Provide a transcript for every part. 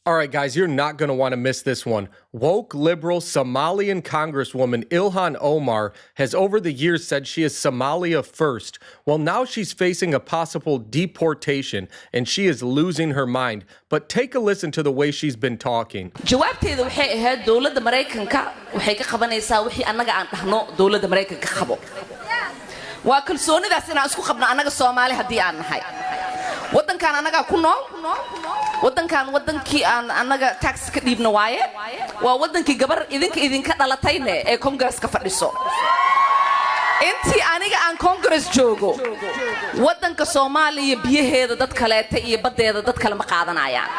All right, guys, you're not going to want to miss this one. Woke liberal Somalian Congresswoman Ilhan Omar has over the years said she is Somalia First. Well, now she's facing a possible deportation and she is losing her mind. But take a listen to the way she's been talking. jawaabteedu waxay ahayd dawladda Mareykanka waxay ka qabanaysaa wixii annaga aan dhahno dawladda Mareykanka qabo. Waa kalsoonidaas inaan isku qabno annaga Soomaali haddii aan nahay. Wadankan annaga ku nool wadankan wadankii aan annaga tax ka dhiibno waaye waa wadankii gabar idinka dhalatayne ee Congress-ka fadhiso intii aniga aan Congress joogo wadanka Soomaaliya biyaheeda dad kaleeta iyo badeeda dad kale ma qaadanayaan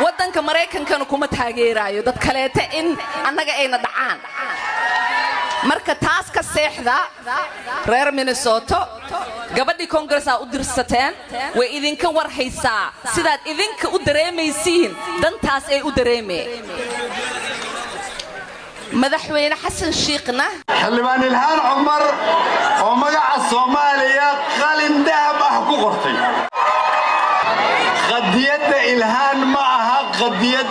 wadanka Mareykankana kuma taageerayo dad kaleeta in annaga ayna dhacaan marka taas ka seexda reer Minnesota gabadhii Congress-a u dirsateen way idinka war haysaa sidaad idinka u dareemaysiin dantaas ay u dareemeen madaxweyne xasan shiiqna xildhibaan Ilhan Omar oo magaca Soomaaliya qalin dahab ah ku qortay qadiyadda Ilhan ma aha qadiyad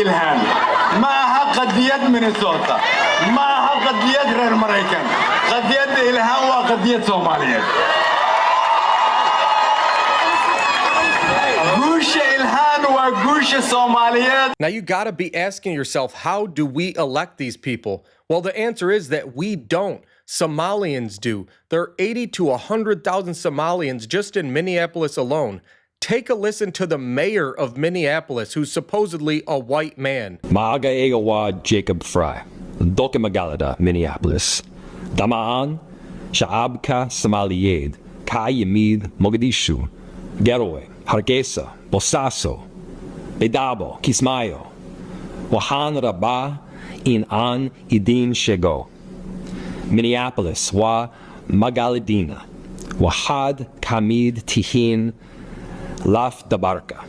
Ilhan ma aha qadiyad Minnesota ma aha qadiyad reer Mareykan qadiyadda Ilhan waa qadiyad Soomaaliyeed Now you gotta be asking yourself, how do we elect these people? Well, the answer is that we don't. Somalians do. There are 80 to 100,000 Somalians just in Minneapolis alone. Take a listen to the mayor of Minneapolis, who's supposedly a white man. Maaga Egawa Jacob Fry, Doke Magalada, Minneapolis. Damaan, Sha'abka Somaliyed, Kayamid, Mogadishu, Garowe, Hargeisa, Bosaso, Bedabo, Kismayo, Wahan Rabah, In An Idin Shego, Minneapolis, Wa Magaladina, Wahad Kamid Tihin, Laf Dabarka.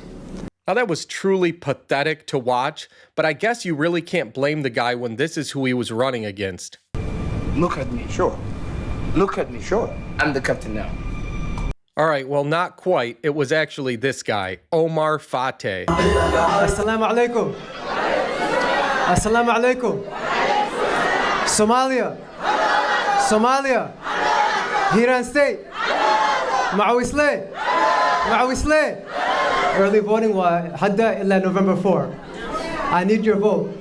Now that was truly pathetic to watch, but I guess you really can't blame the guy when this is who he was running against. Look at me, sure. Look at me, sure. I'm the captain now. All right, well, not quite. It was actually this guy, Omar Fateh. Assalamu alaikum. Assalamu alaikum. Somalia. Somalia. Hiran State. Ma'awisle. Ma'awisle. Early voting was hadda illa November 4. I need your vote.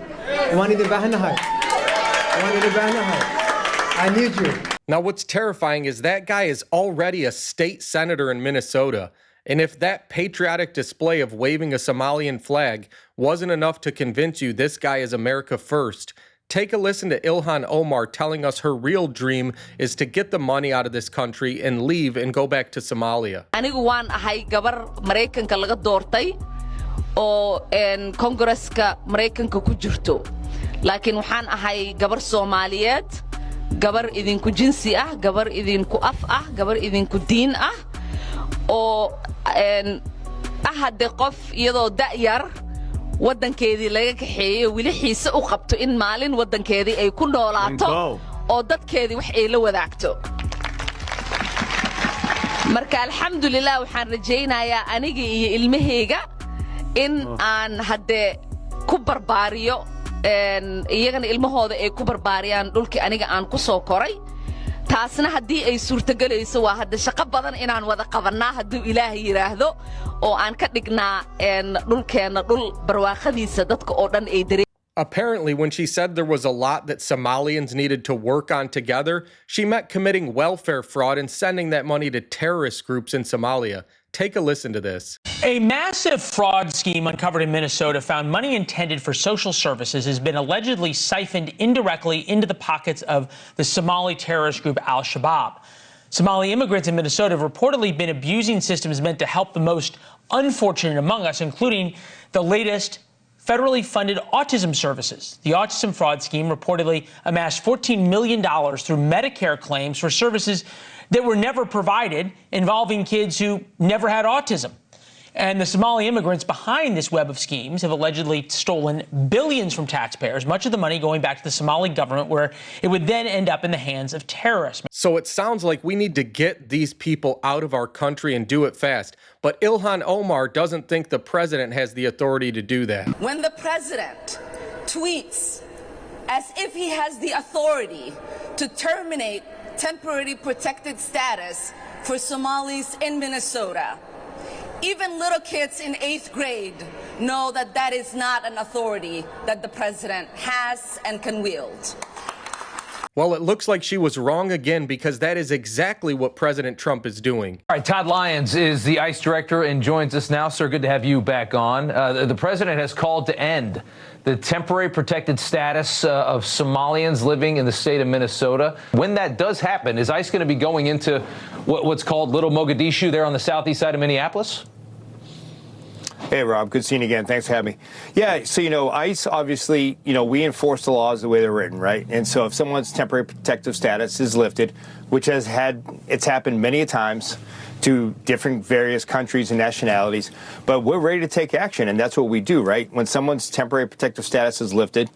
I need you. Now, what's terrifying is that guy is already a state senator in Minnesota. And if that patriotic display of waving a Somalian flag wasn't enough to convince you this guy is America first, take a listen to Ilhan Omar telling us her real dream is to get the money out of this country and leave and go back to Somalia. Anigu waan ahay gabar Mareykanka laga doortay oo Congress-ka Mareykanka ku jirto. Laakiin waxaan ahay gabar Soomaaliyeed, gabar idinku jinsi ah, gabar idinku af ah, gabar idinku diin ah oo hadde qof iyadoo da'yar wadankeedii laga kaxeeyo wili xiise u qabto in maalin wadankeedii ay ku noolaato oo dadkeedii wax ay la wadaagto marka alxamdulillah waxaan rajaynayaa aniga iyo ilmahayga in aan hadde ku barbaariyo iyagana ilmahooda ay ku barbaariyaan dhulkii aniga aan ku soo koray taasna haddii ay suurtagelayso waa hadda shaqo badan inaan wada qabanaa hadduu ilaahay yiraahdo oo aan ka dhignaa dhulkeena dhul barwaaqadiisa dadka oo dhan ay dareen. Apparently, when she said there was a lot that Somalians needed to work on together, she meant committing welfare fraud and sending that money to terrorist groups in Somalia. Take a listen to this. A massive fraud scheme uncovered in Minnesota found money intended for social services has been allegedly siphoned indirectly into the pockets of the Somali terrorist group Al-Shabaab. Somali immigrants in Minnesota have reportedly been abusing systems meant to help the most unfortunate among us, including the latest federally funded autism services. The autism fraud scheme reportedly amassed $14 million through Medicare claims for services that were never provided, involving kids who never had autism. And the Somali immigrants behind this web of schemes have allegedly stolen billions from taxpayers, much of the money going back to the Somali government, where it would then end up in the hands of terrorists. So it sounds like we need to get these people out of our country and do it fast. But Ilhan Omar doesn't think the president has the authority to do that. When the president tweets as if he has the authority to terminate temporary protected status for Somalis in Minnesota, even little kids in 8th grade know that that is not an authority that the president has and can wield. Well, it looks like she was wrong again, because that is exactly what President Trump is doing. All right, Todd Lyons is the ICE director and joins us now. Sir, good to have you back on. The president has called to end the temporary protected status of Somalians living in the state of Minnesota. When that does happen, is ICE going to be going into what's called Little Mogadishu there on the southeast side of Minneapolis? Hey, Rob. Good seeing you again. Thanks for having me. Yeah, so, ICE, obviously, we enforce the laws the way they're written, right? And so if someone's temporary protective status is lifted, which it's happened many a times to different various countries and nationalities, but we're ready to take action, and that's what we do, right? When someone's temporary protective status is lifted,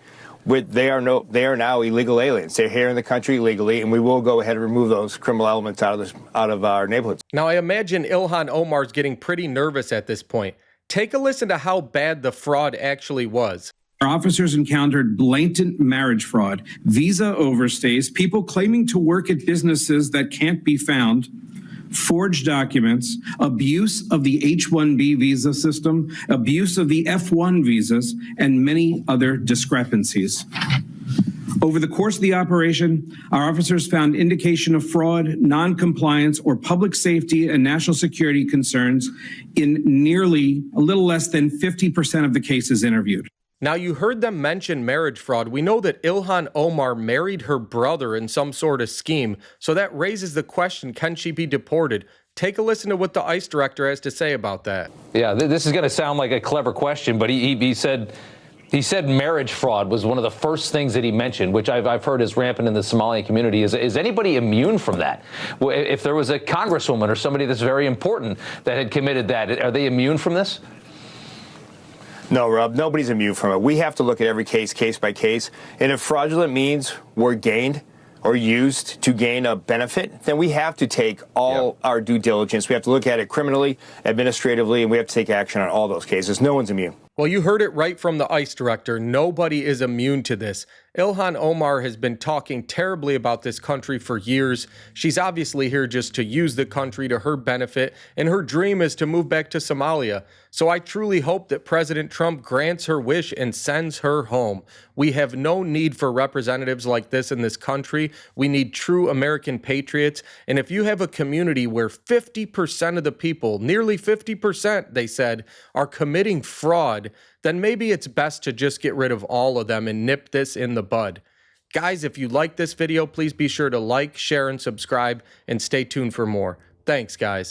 they are now illegal aliens. They're here in the country illegally, and we will go ahead and remove those criminal elements out of our neighborhoods. Now, I imagine Ilhan Omar's getting pretty nervous at this point. Take a listen to how bad the fraud actually was. Our officers encountered blatant marriage fraud, visa overstays, people claiming to work at businesses that can't be found, forged documents, abuse of the H-1B visa system, abuse of the F-1 visas, and many other discrepancies. Over the course of the operation, our officers found indication of fraud, non-compliance, or public safety and national security concerns in nearly a little less than 50% of the cases interviewed. Now, you heard them mention marriage fraud. We know that Ilhan Omar married her brother in some sort of scheme, so that raises the question, can she be deported? Take a listen to what the ICE director has to say about that. Yeah, this is going to sound like a clever question, but he said marriage fraud was one of the first things that he mentioned, which I've heard is rampant in the Somali community. Is anybody immune from that? If there was a congresswoman or somebody that's very important that had committed that, are they immune from this? No, Rob, nobody's immune from it. We have to look at every case by case. And if fraudulent means were gained or used to gain a benefit, then we have to take all our due diligence. We have to look at it criminally, administratively, and we have to take action on all those cases. No one's immune. Well, you heard it right from the ICE director. Nobody is immune to this. Ilhan Omar has been talking terribly about this country for years. She's obviously here just to use the country to her benefit, and her dream is to move back to Somalia. So I truly hope that President Trump grants her wish and sends her home. We have no need for representatives like this in this country. We need true American patriots. And if you have a community where 50% of the people, nearly 50%, they said, are committing fraud, then maybe it's best to just get rid of all of them and nip this in the bud. Guys, if you like this video, please be sure to like, share, and subscribe, and stay tuned for more. Thanks, guys.